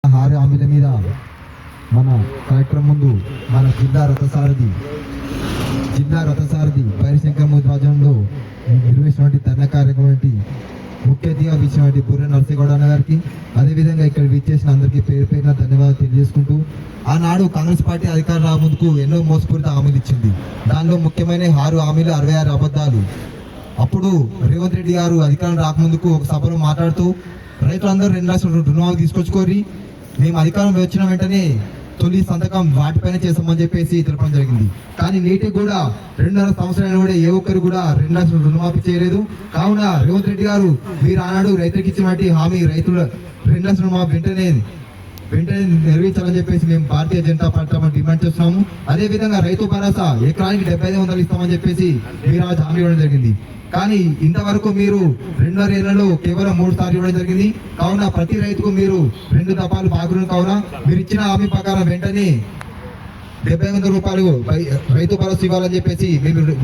హామీల మీద మన కార్యక్రమం ముందు మన జిల్లా రథసారథి పైరిశంకర్ ధ్వజంలో నిర్వహించినటువంటి ధర్నా కార్యక్రమం ముఖ్య అతిథిగా ఇచ్చినటువంటి బుర్ర నరసింహగౌడ అన్న గారికి, అదేవిధంగా ఇక్కడ విచ్చేసిన అందరికీ పేరు పేరున ధన్యవాదాలు తెలియజేసుకుంటూ, ఆనాడు కాంగ్రెస్ పార్టీ అధికారం రాముందుకు ఎన్నో మోసపూరిత హామీలు ఇచ్చింది. దానిలో ముఖ్యమైన 6 హామీలు 66 అబద్ధాలు. అప్పుడు రేవంత్ రెడ్డి గారు అధికారం రాకముందుకు ఒక సభలో మాట్లాడుతూ రైతులందరూ 2 లక్షల రుణమాఫీ తీసుకొచ్చుకోరి, మేము అధికారం వచ్చిన వెంటనే తొలి సంతకం వాటిపైన చేస్తామని చెప్పేసి తెలపడం జరిగింది. కానీ నేటికి కూడా 2.5 సంవత్సరాలు కూడా ఏ ఒక్కరు కూడా 2 లక్షల రుణమాఫీ చేయలేదు. కావున రేవంత్ రెడ్డి గారు మీరు ఆనాడు రైతులకు ఇచ్చినటువంటి హామీ రైతుల 2 లక్షల రుణమాఫీ వెంటనే నెరవేర్చాలని చెప్పేసి మేము భారతీయ జనతా పార్టీ డిమాండ్ చేస్తున్నాము. అదేవిధంగా రైతు భరోసా ఎకరానికి 75,000 ఇస్తామని చెప్పేసి మీరు ఆ హామీ ఇవ్వడం జరిగింది. కానీ ఇంతవరకు మీరు 2.5 ఏళ్లలో కేవలం 3 సార్లు ఇవ్వడం జరిగింది. కావున ప్రతి రైతుకు మీరు 2 దఫాలు బాగురు. కావున మీరు ఇచ్చిన హామీ ప్రకారం వెంటనే 70,000 రూపాయలు రైతు భరోసా ఇవ్వాలని చెప్పేసి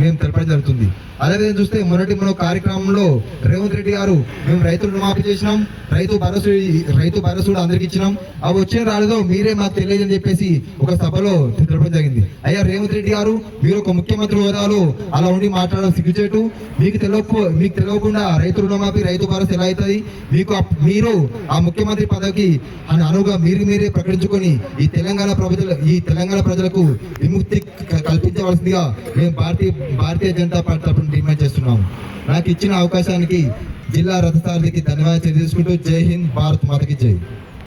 మేము తెలపడం జరుగుతుంది. అదేవిధంగా చూస్తే మొన్న కార్యక్రమంలో రేవంత్ రెడ్డి గారు మేము రైతులు రుణమాఫీ చేసినాం, రైతు భరోసా అందరికి ఇచ్చినాం, అవి వచ్చే రాలేదో మీరే మాకు తెలియదని చెప్పేసి ఒక సభలో తెలపడం జరిగింది. అయ్యా రేవంత్ రెడ్డి గారు, మీరు ఒక ముఖ్యమంత్రి హోదాలో అలా ఉండి మాట్లాడడం సిగ్గుచేటు. మీకు తెలియకుండా రైతు రుణమాఫీ రైతు భరోసా ఎలా అవుతుంది? మీరు ఆ ముఖ్యమంత్రి పదవికి అనువుగా మీరే ప్రకటించుకొని ఈ తెలంగాణ ప్రజలకు విముక్తి కల్పించవలసిందిగా మేము భారతీయ జనతా పార్టీ తరఫున డిమాండ్ చేస్తున్నాము. నాకు ఇచ్చిన అవకాశానికి జిల్లా రథసారథికి ధన్యవాదాలు తెలియజేసుకుంటూ జై హింద్, భారత్ మాతకి జై.